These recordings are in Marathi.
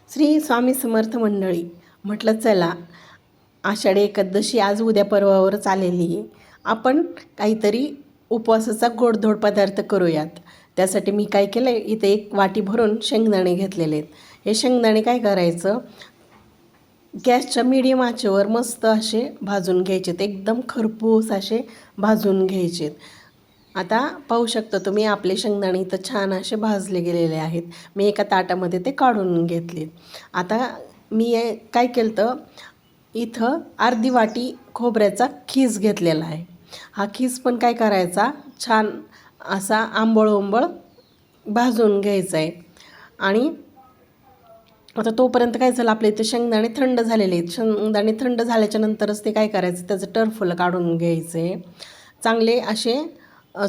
श्री स्वामी समर्थ मंडळी, म्हटलं चला आषाढी एकादशी आज उद्या परवावरच आलेली आहे. आपण काहीतरी उपवासाचा गोडधोड पदार्थ करूयात. त्यासाठी मी काय केलं आहे, इथे एक वाटी भरून शेंगदाणे घेतलेले आहेत. हे शेंगदाणे काय करायचं, गॅसच्या मीडियम आचेवर मस्त असे भाजून घ्यायचेत, एकदम खरपूस असे भाजून घ्यायचेत. आता पाहू शकता तुम्ही, आपले शेंगदाणे इथं छान असे भाजले गेलेले आहेत. मी एका ताटामध्ये ते काढून घेतले. आता मी काय केलं तर इथं अर्धी वाटी खोबऱ्याचा खीस घेतलेला आहे. हा खीस पण काय करायचा, छान असा आंबळ भाजून घ्यायचा आहे. आणि आता तोपर्यंत काय झालं, आपले इथे शेंगदाणे थंड झालेले आहेत. शेंगदाणे थंड झाल्याच्या नंतरच ते काय करायचं, त्याचं टरफल काढून घ्यायचे. चांगले असे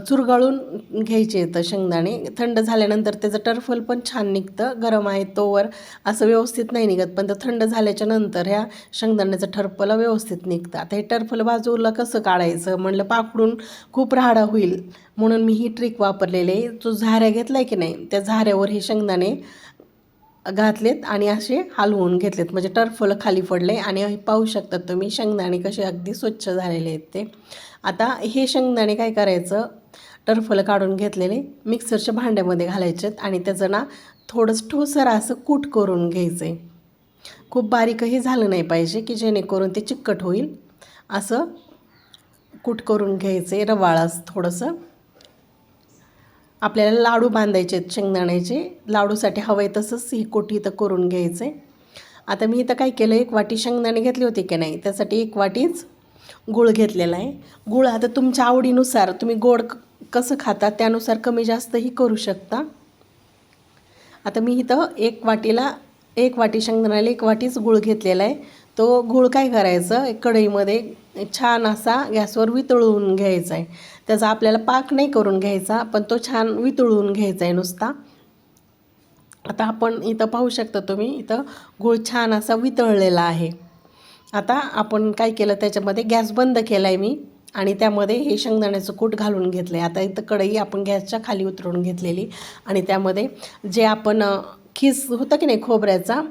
चुरगाळून घ्यायचे तर शेंगदाणे थंड झाल्यानंतर त्याचं टरफल पण छान निघतं. गरम आहे तोवर असं व्यवस्थित नाही निघत, पण ते थंड झाल्याच्या नंतर ह्या शेंगदाण्याचं टरफल व्यवस्थित निघतं. आता हे टरफल बाजूला कसं काढायचं म्हणलं, पाकडून खूप राडा होईल म्हणून मी ही ट्रिक वापरलेली आहे. जो झाऱ्या घेतला आहे की नाही, त्या झाऱ्यावर हे शेंगदाणे घातलेत आणि असे हलवून घेतलेत, म्हणजे टरफल खाली पडले. आणि पाहू शकता तुम्ही शेंगदाणे कसे अगदी स्वच्छ झालेले आहेत ते. आता हे शेंगदाणे काय करायचं, टरफल काढून घेतलेले मिक्सरच्या भांड्यामध्ये घालायचेत आणि त्याचं ना थोडंसं ठोसर असं कूट करून घ्यायचं आहे. खूप बारीकही झालं नाही पाहिजे की जेणेकरून ते चिकट होईल, असं कूट करून घ्यायचं आहे. रवाळच थोडंसं आपल्याला लाडू बांधायचे आहेत शेंगदाण्याचे. लाडूसाठी हवं आहे तसंच ही कोटी इथं करून घ्यायचं आहे. आता मी इथं काय केलं, एक वाटी शेंगदाणे घेतले होते की नाही, त्यासाठी एक वाटीच गूळ घेतलेला आहे. गूळ आता तुमच्या आवडीनुसार, तुम्ही गोड कसं खाता त्यानुसार कमी जास्तही करू शकता. आता मी इथं एक वाटी शेंगदाण्याला एक वाटीच गूळ घेतलेला आहे. तो गूळ काय करायचं, एक कढईमध्ये छान असा गॅसवर वितळून घ्यायचा आहे. त्याचा आपल्याला पाक नाही करून घ्यायचा, पण तो छान वितळून घ्यायचा आहे नुसता. आता आपण इथं पाहू शकता तुम्ही, इथं गूळ छान असा वितळलेला आहे. आता आपण काय केलं, त्याच्यामध्ये गॅस बंद केला आहे मी आणि त्यामध्ये हे शेंगदाण्याचं कूट घालून घेतलं आहे. आता इथं कढई आपण गॅसच्या खाली उतरवून घेतलेली आणि त्यामध्ये जे आपण खीस होतं की नाही खोबऱ्याचा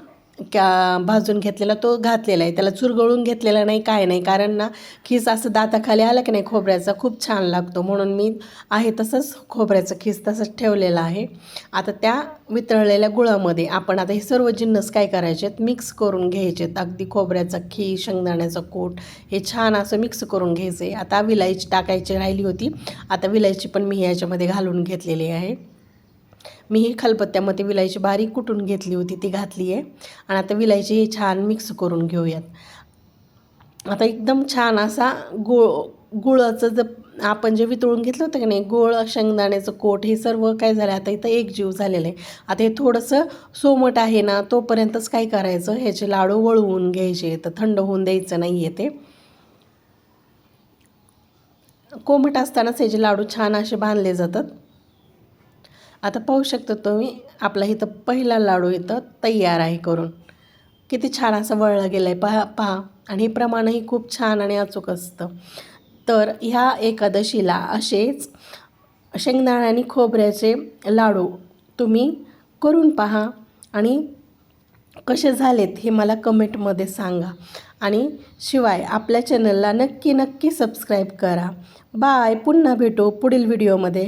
भाजून घेतलेला तो घातलेला आहे. त्याला चुरगळून घेतलेला नाही, काय नाही, कारण ना खीस असं दाताखाली आलं की नाही खोबऱ्याचा खूप छान लागतो, म्हणून मी आहे तसंच खोबऱ्याचं खीस तसंच ठेवलेलं आहे. आता त्या वितळलेल्या गुळामध्ये आपण आता हे सर्व जिन्नस काय करायचे आहेत, मिक्स करून घ्यायचे आहेत. अगदी खोबऱ्याचा खीस, शेंगदाण्याचं कूट हे छान असं मिक्स करून घ्यायचं आहे. आता विलायची टाकायची राहिली होती, आता विलायची पण मी याच्यामध्ये घालून घेतलेली आहे. मी ही खलबत्त्यामध्ये विलायची बारीक कुटून घेतली होती, ती घातली आहे. आणि आता विलायची छान मिक्स करून घेऊयात. आता एकदम छान असा गुळाचं आपण जे वितळून घेतलं होतं की नाही, गोळ शेंगदाण्याचं कोट हे सर्व काय झालं, आता इथं एकजीव झालेलं आहे. आता हे थोडंसं सोमट आहे ना, तोपर्यंतच काय करायचं, ह्याचे लाडू वळवून घ्यायचे. तर थंड होऊन द्यायचं नाही आहे, ते कोमट असतानाच ह्याचे लाडू छान असे बांधले जातात. आता पाहू शकता तुम्ही, आपला इथं पहिला लाडू इथं तयार आहे करून. किती छान असं वळला गेलं आहे पहा. आणि हे प्रमाणही खूप छान आणि अचूक असतं. तर ह्या एकादशीला असेच शेंगदाणे आणि खोबऱ्याचे लाडू तुम्ही करून पहा आणि कसे झालेत हे मला कमेंटमध्ये सांगा. आणि शिवाय आपल्या चॅनलला नक्की सबस्क्राईब करा. बाय, पुन्हा भेटू पुढील व्हिडिओमध्ये.